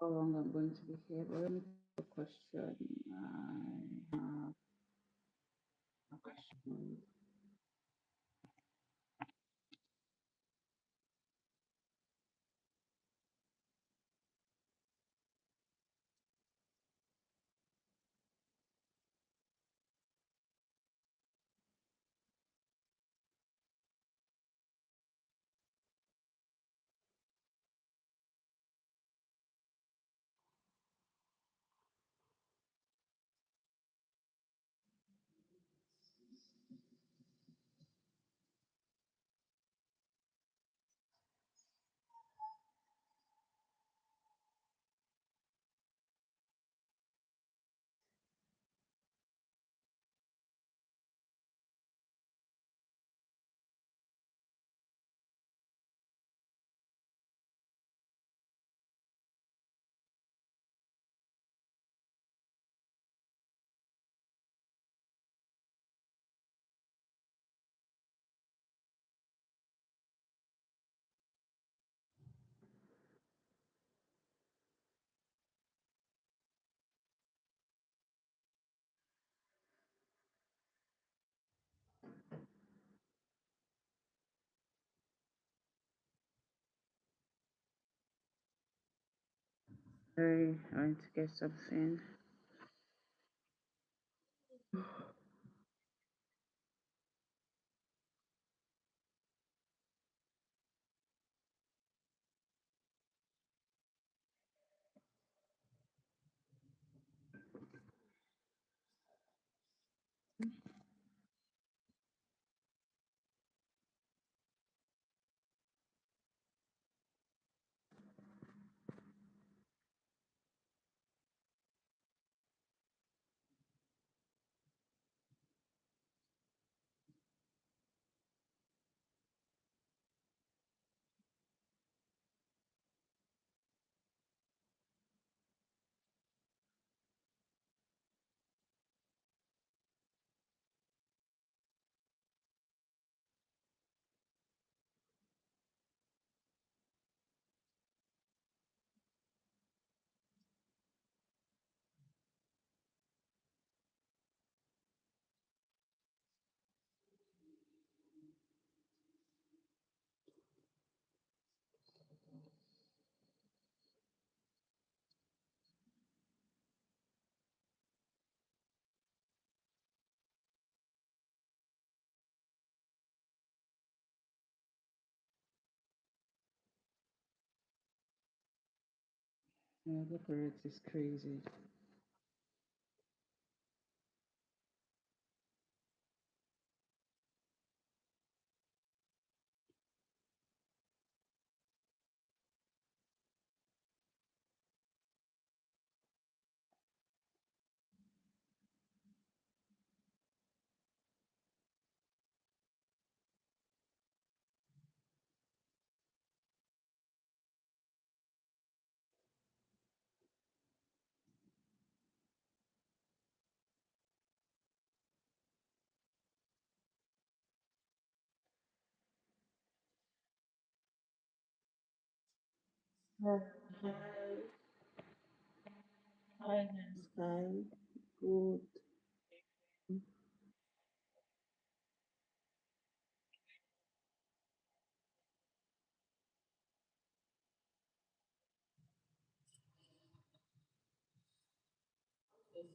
How long I'm going to be here? But let me take a question. I have a question. Sorry, I want to get something. Yeah, look at it, it's crazy. Hi, hi, Sky. Good.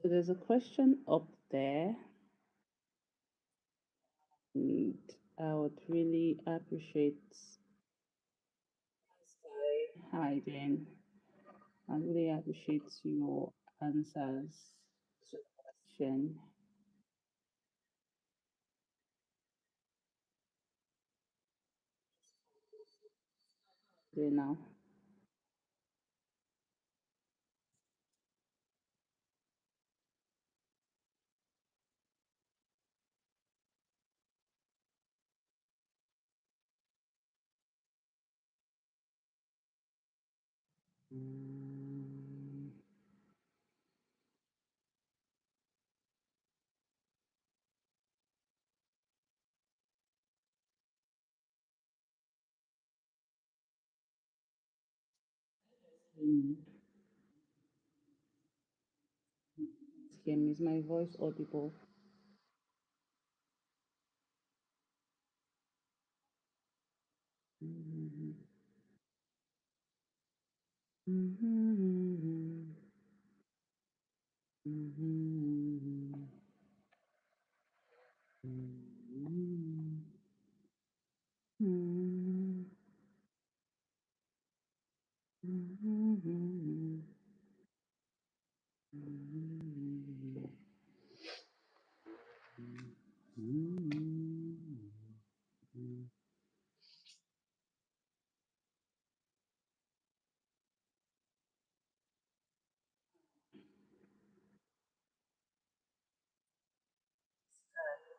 So there's a question up there, and I would really appreciate Hi, then. I really appreciate your answers to the question. You know. Mm, Mm. Scare me. Is my voice audible? Mhm. Mhm. Mhm. Mhm. Mhm. Mhm. Mhm. Mhm.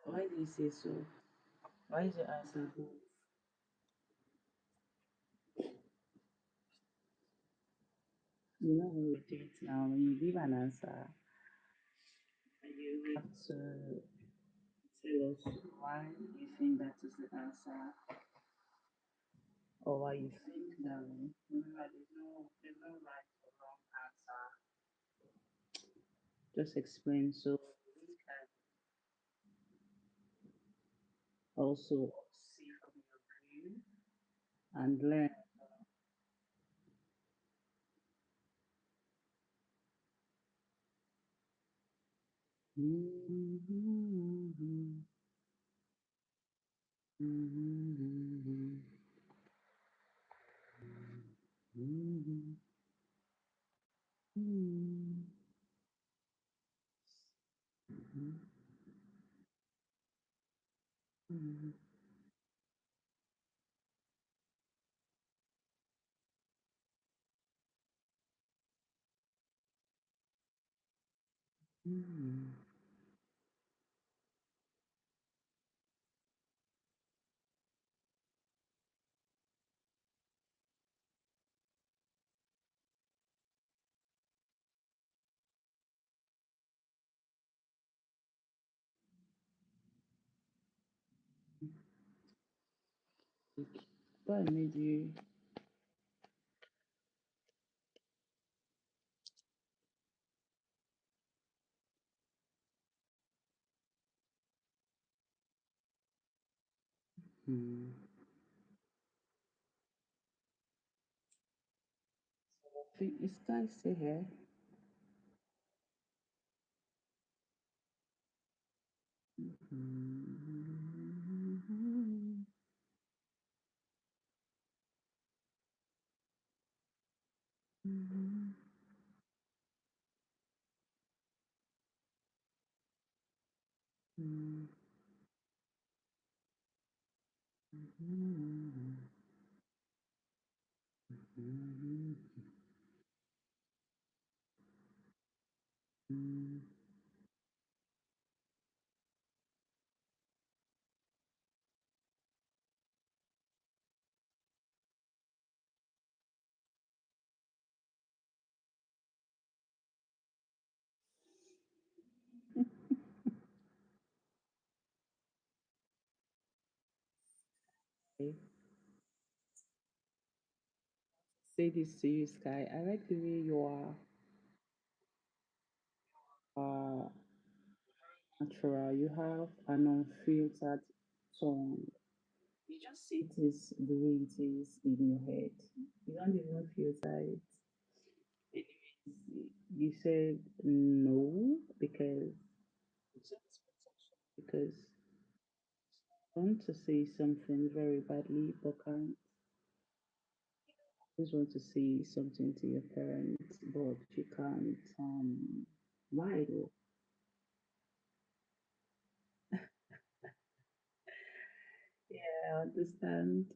Why do you say so? Why is your answer both? You know how we do it now. When you give an answer, you have to tell us why you think that is the answer or why you think that way. Remember, there's no right or wrong answer. Just explain so we can also see from your view and learn. Mhm. Mhm. Mhm. Mhm. Mhm. Mhm. Mhm. What made you? Hmm. Is Sky still here? Mhm. Mhm. Mhm. Mhm. Mhm. Mhm. Okay. Say this to you, Sky. I like the way you are uh, natural. You have an unfiltered tone. You just say it is the way it is in your head. You don't even filter it. Anyways, you said no because I want to say something very badly, but can't. Just want to say something to your parents, but you can't. Why though? Yeah, I understand.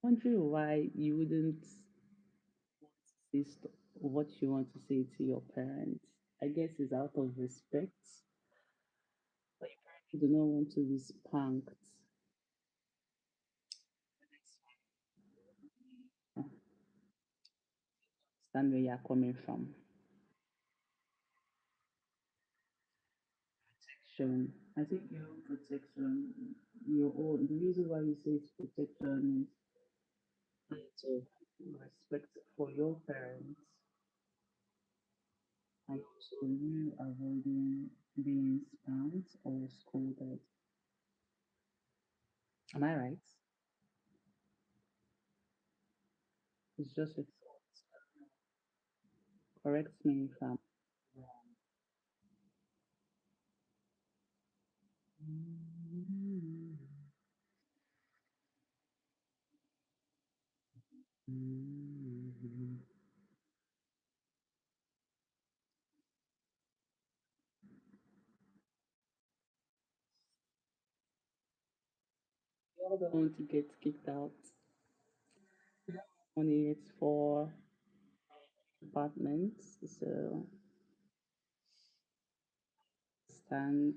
Wondering why you wouldn't say what you want to say to your parents. I guess it's out of respect, but your parents do not want to be spanked. I understand where you're coming from. Protection. I think your own protection, your own. The reason why you say it's protection is mental. respect for your parents, and also you avoiding being spanked or scolded. Am I right? It's just a thought. Correct me if I'm wrong. You all don't want to get kicked out. Money is for apartments, so stand,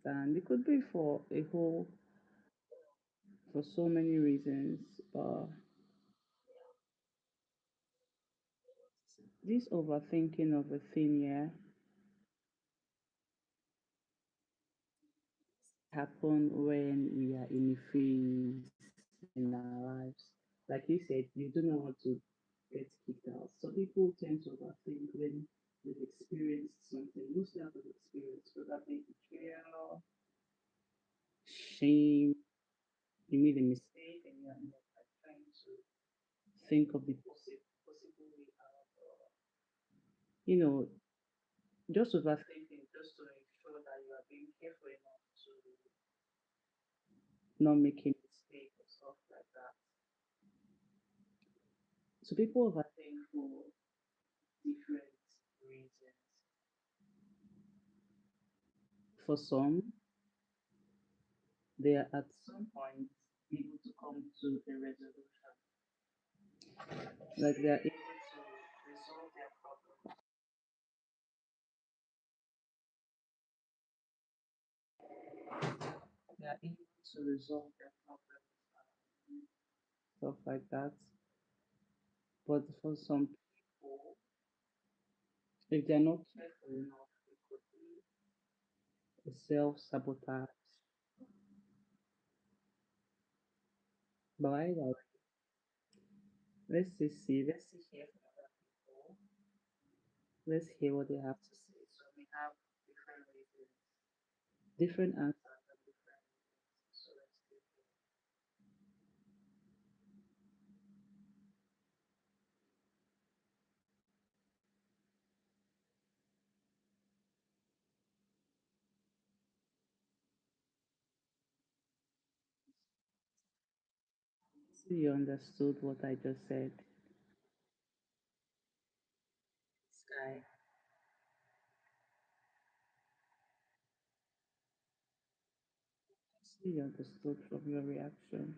stand. It could be for a whole, for so many reasons, but this overthinking of a thing, yeah, happen when we are in a phase in our lives. Like you said, you do not want to get kicked out. So people tend to overthink when they've experienced something, mostly out of experience, probably betrayal, shame. You made a mistake and you're like trying to think of the possible way out, or you know, just overthinking just to ensure that you are being careful enough to not make a mistake or stuff like that. So people overthink for different reasons. For some, they are at some point able to come to a resolution, like they are able to resolve their problem. They are able to resolve their problems, stuff like that. But for some people, if they're not careful enough, it could be a self-sabotage. But either way, let's see here from other people. Let's hear what they have to say. So we have different reasons, different answers, and different reasons. So let's see you understood what I just said. Sky, see you understood from your reaction.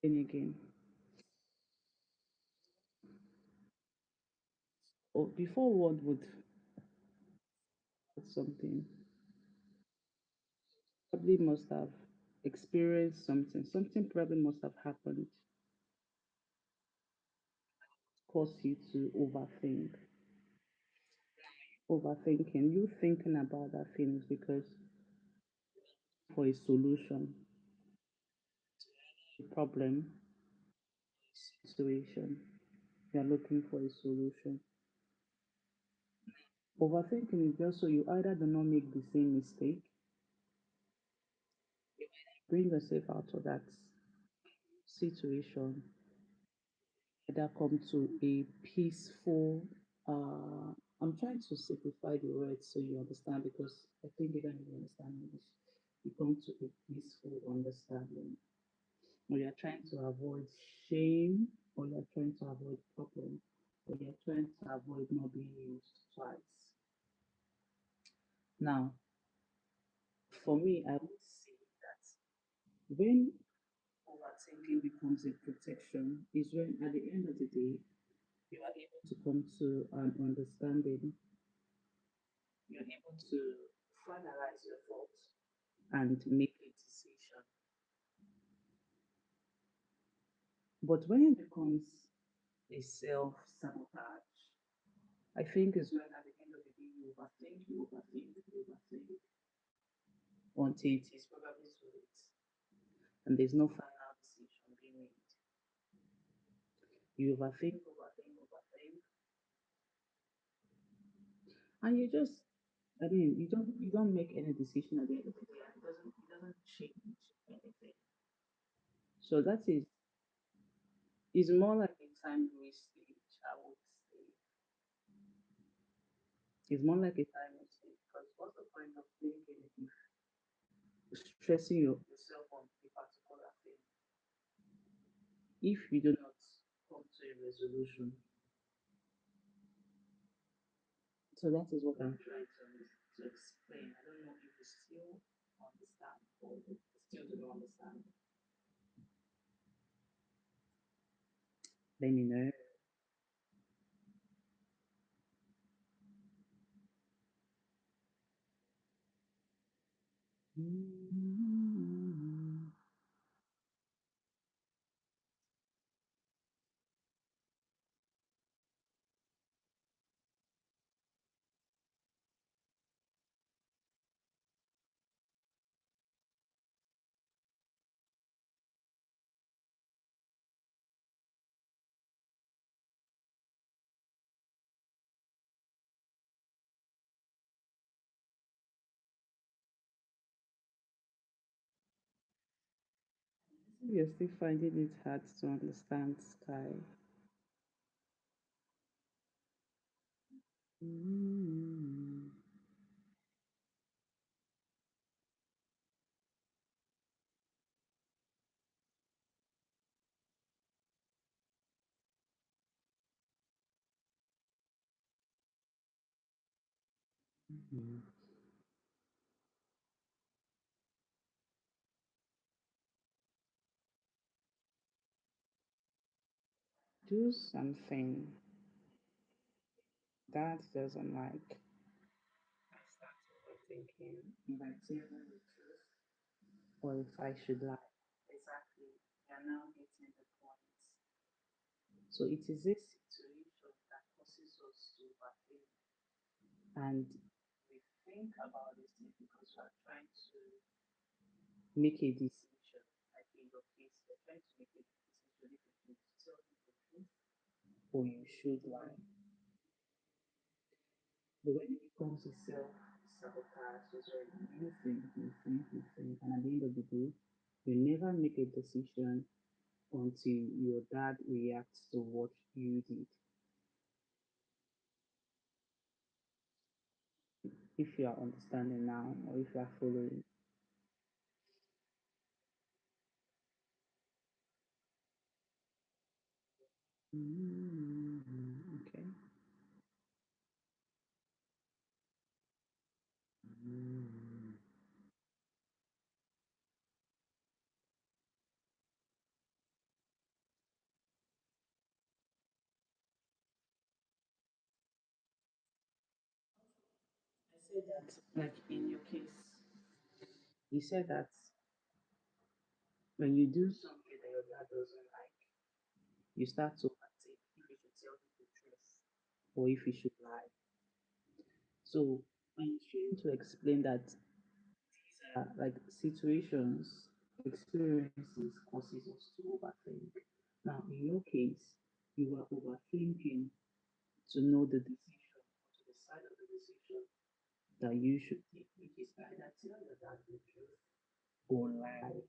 And again, or before one would put something, probably must have experienced something. Something probably must have happened, cause you to overthink. Overthinking, you thinking about that thing is because for a solution, a problem, situation, you're looking for a solution. Overthinking is just so you either do not make the same mistake, bring yourself out of that situation, either come to a peaceful, I'm trying to simplify the words so you understand because I think you don't really understand English. You come to a peaceful understanding, or you're trying to avoid shame, or you're trying to avoid problem, or you're trying to avoid not being used twice. Now, for me, I would say that when overthinking becomes a protection is when at the end of the day you are able to come to an understanding, you're able to finalize your thoughts and make a decision. But when it becomes a self sabotage. I think is when at the end of the day you overthink until it is probably too late and there's no final decision being made. You overthink, and you just, I mean, you don't make any decision at the end of the day, and it doesn't change anything. So that is more like a time wastage, I would say. It's more like a time wastage because what's the point of thinking if stressing yourself on a particular thing if you do not come to a resolution? So that is what I'm trying to explain. I don't know if you still understand or you still do not understand. Let me know. You're still finding it hard to understand, Sky. Mm. Mm. Do something that doesn't like. I start overthinking if I tell them the truth or if I should lie. Exactly. You're now getting the point. So it is this situation that causes us to overthink. And we think about this thing because we're trying to make a decision. Like in your case, you're trying to make a decision if you should tell them the truth or you should lie. But when it becomes a self sabotage, is when you think, and at the end of the day, you never make a decision until your dad reacts to what you did. If you are understanding now, or if you are following. Okay. Mm. I said that, like in your case, you said that when you do something that your dad doesn't like, you start to overthink if you should tell him the truth or if you should lie. So when you're trying to explain that these are like situations, experiences causes us to overthink. Now, in your case, you are overthinking to know the decision or to decide on the decision that you should take, which is either tell your dad the truth or lie.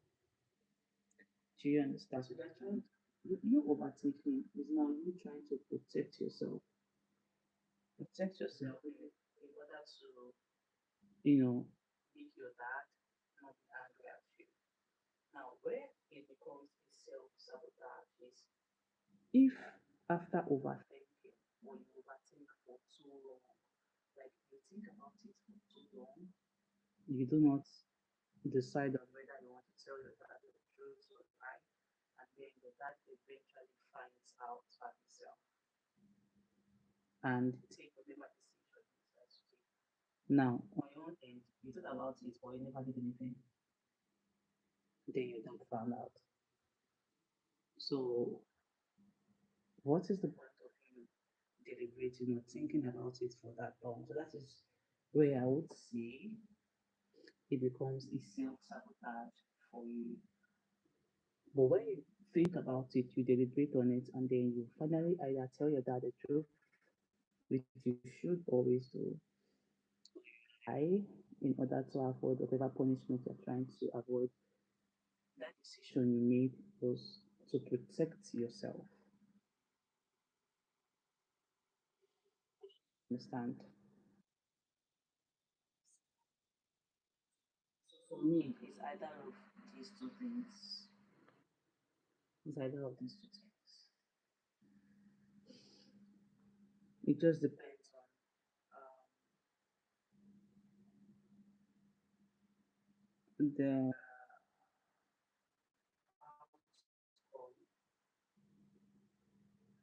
Do you understand? So they're trying you overthinking is now you trying to protect yourself in order to, make your dad not be angry at you. Now, where it becomes a self sabotage is if after overthinking or you overthink for too long, like you think about it for too long, you do not decide on whether you want to tell your dad the truth or lie, and then your dad eventually finds out by himself and take whatever decision he decides to take. Now, on your own end, you thought about it, but you never did anything. Then your dad found out. So What is the point of you deliberating or thinking about it for that long? So that is where I would say it becomes a self sabotage for you. But when you think about it, you deliberate on it, and then you finally either tell your dad the truth, which you should always do, I, in order to avoid whatever punishment you're trying to avoid, that decision you made was to protect yourself. Understand? So for me, it's either of these two things. It's either of these two things. It just depends on the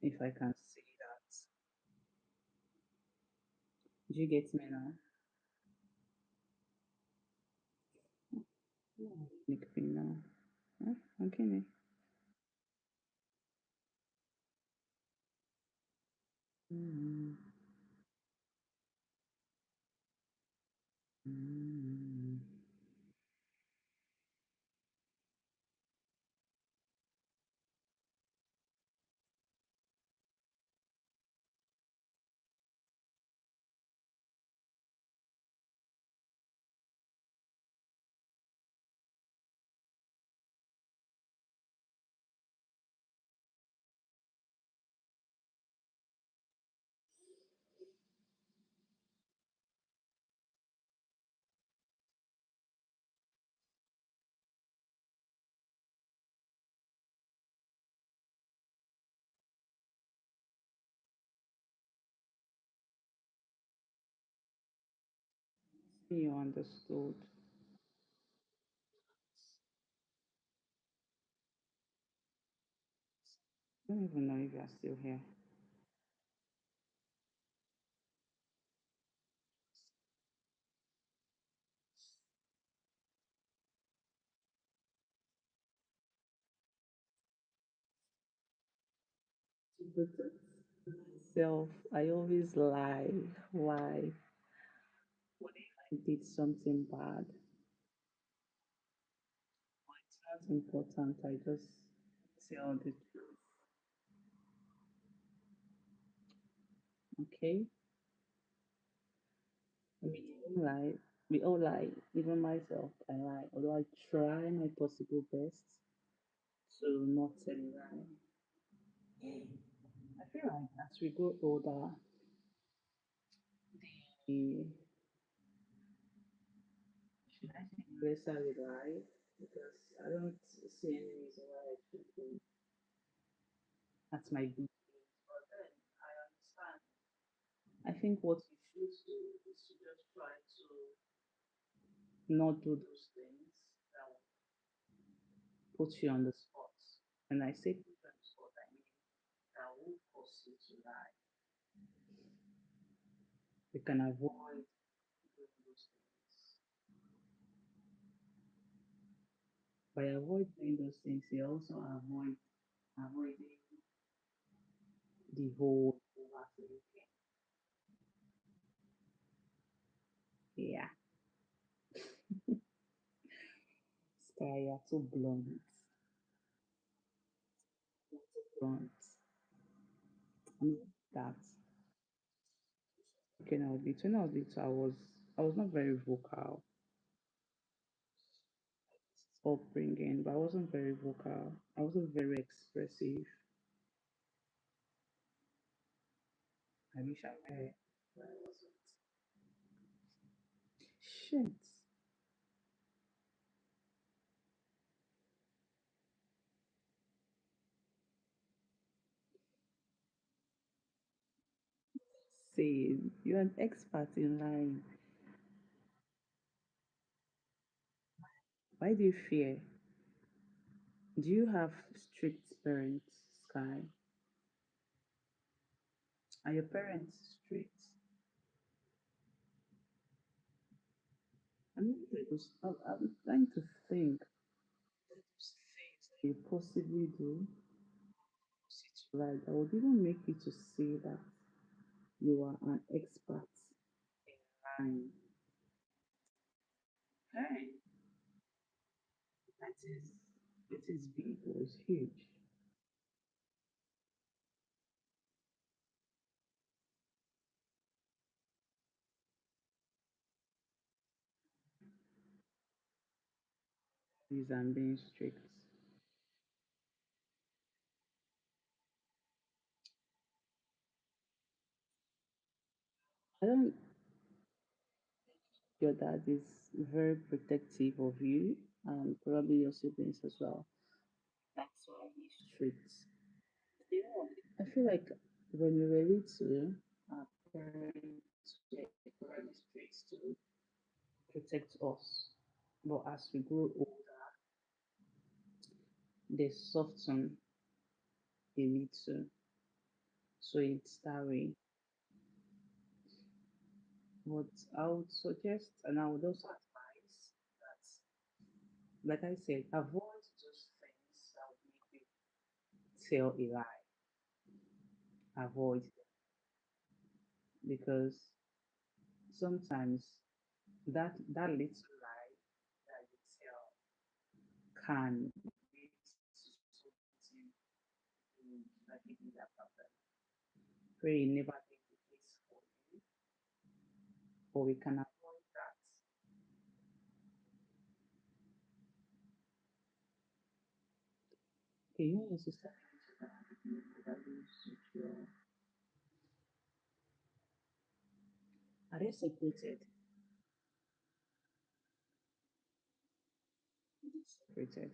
if I can say that. Do you get me now? Nick me now. Huh? Okay. Mm. Mm. You understood. I don't even know if you are still here. To protect myself, I always lie. Why? What if I did something bad? It's not important. I just tell the truth. Okay? We all lie. We all lie. Even myself, I lie. Although I try my possible best to not tell a lie. I feel like as we grow older, the should I say lesser we lie? Because I don't see any reason why I should be at my big age. But then I understand. I think what you should do is to just try to not do those things that will put you on the spot. And I say put you on the spot, I mean that will force you to lie. You can avoid doing those things. By avoid doing those things, you also avoiding the whole overthinking. Yeah, Sky, you're too blunt. You're too blunt. I mean that. Okay, now when I was little, I was not very vocal upbringing, but I wasn't very vocal. I wasn't very expressive. I wish I were, but I wasn't. Shit. Say you're an expert in lying. Why do you fear? Do you have strict parents, Sky? Are your parents strict? I'm trying to think. Things that you possibly do Like, I would even make you to see that you are an expert. And hey, that is, it is big, it's huge. These I'm being strict. I don't, your dad is very protective of you and probably your siblings as well. That's why he's strict. You know, I feel like when we were little, our parents were very strict to protect us. But as we grow older, they soften a little. So it's that way. But I would suggest, and I would also advise that, like I said, avoid those things that would make you tell a lie. Avoid them because sometimes that little lie that you tell can lead to something huge, like a bigger problem. Pray you never take the case for you, but we can avoid that. Okay, you want to start are they separated? Separated.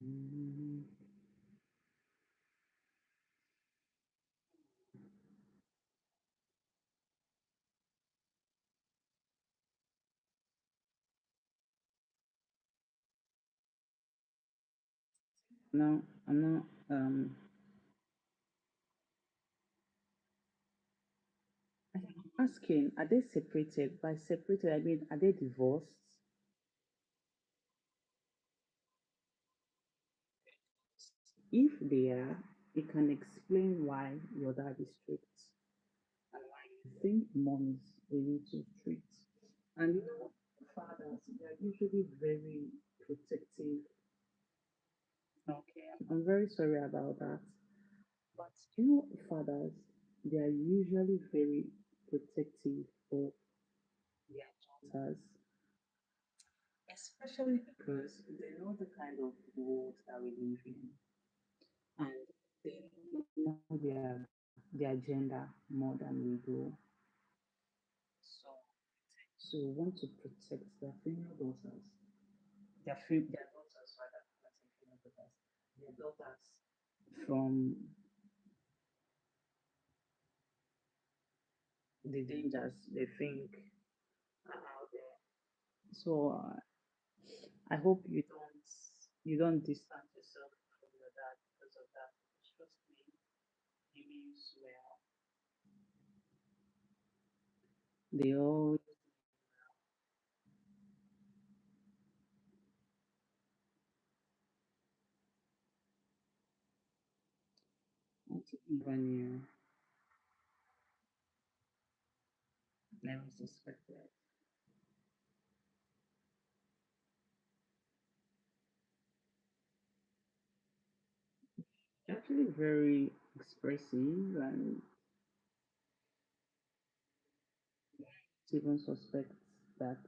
Mm, no, I'm not. I'm asking, are they separated? By separated, I mean, are they divorced? If they are, it can explain why your dad is strict and why you think mom is a little strict. And you know, fathers, they are usually very protective. Okay, I'm very sorry about that. But you know, fathers, they are usually very protective of their daughters, especially because they know the kind of world that we live in, and they know their gender more than we do. So, so we want to protect their female daughters, their daughters rather, not say female daughters, their daughters from the dangers they think are out there. So I hope you don't distance yourself from your dad because of that. Trust me, he means well. They all even you never suspected. Actually, very expressive and even suspect that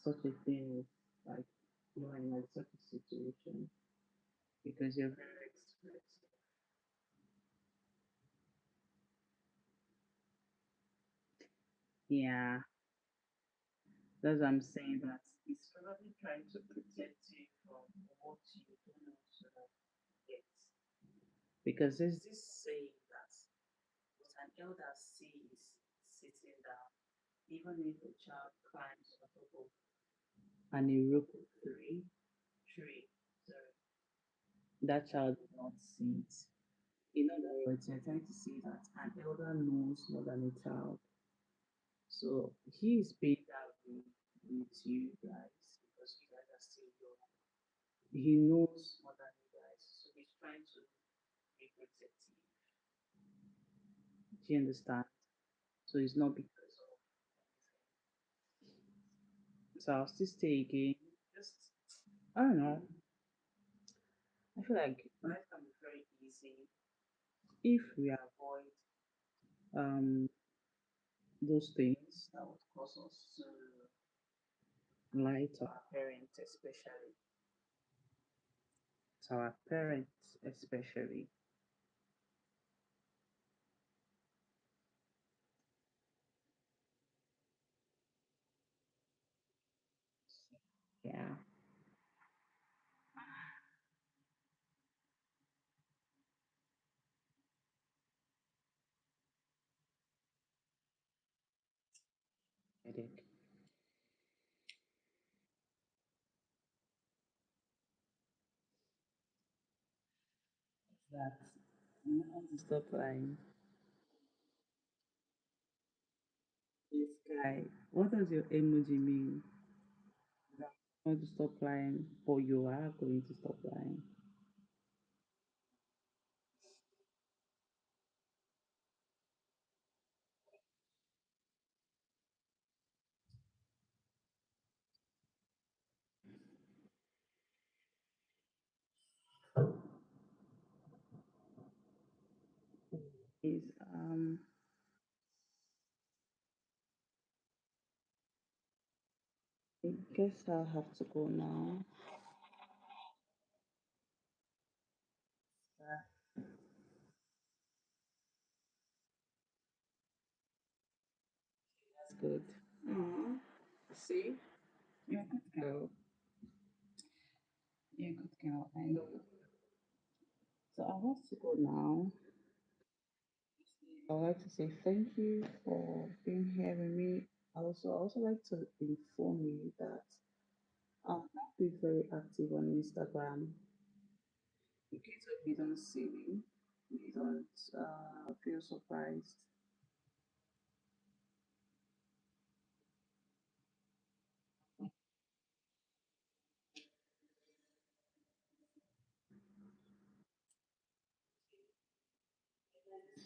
such a thing is like you're in like such a situation because you're very expressive. Yeah, that's what I'm saying that he's probably trying to protect you from what you don't want to get. Because there's this saying that what an elder sees sitting down, even if a child climbs on top of an Iroko tree, sorry, that child will not see it. But you're trying to say that an elder knows more than a child. So he is being that way with you guys because you guys are still young. He knows more than you guys. So he's trying to be protective. Do you understand? So it's not because of anything. So I'll still stay again. Just I don't know. I feel like life can be very easy if we avoid um those things that would cause us to lie to our parents, especially to our parents, especially. Yeah, headache. That you want to stop lying. This guy, what does your emoji mean? That you want to stop lying, or you are going to stop lying. Is I guess I'll have to go now. Yeah, that's good. Mm, see, you're a good girl. You're a good girl. I know. So I have to go now. I would like to say thank you for being here with me. I also like to inform you that I'm not be very active on Instagram. In case of you don't see me, you don't feel surprised.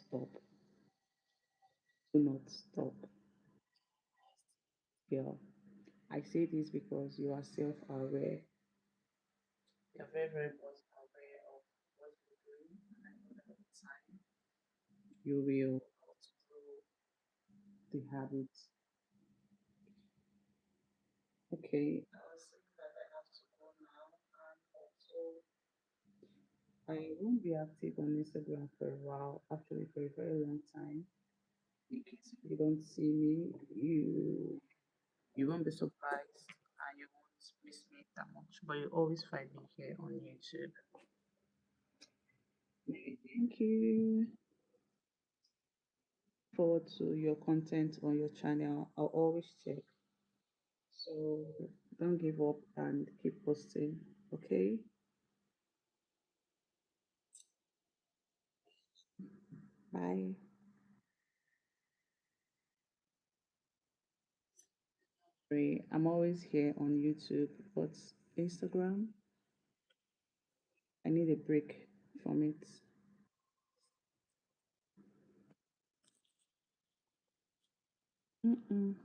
Stop. Do not stop. Girl. I say this because you are self-aware. You're very, very much aware of what you're doing. And I know that with time you will outgrow the habit. Okay. I was saying that I have to go now and also I won't be active on Instagram for a while, actually for a very long time. In case if you don't see me, you won't be surprised and you won't miss me that much. But you always find me here on YouTube. Thank you. Forward to your content on your channel. I'll always check. So don't give up and keep posting. Okay? Bye. I'm always here on YouTube, but Instagram, I need a break from it. Mm-mm.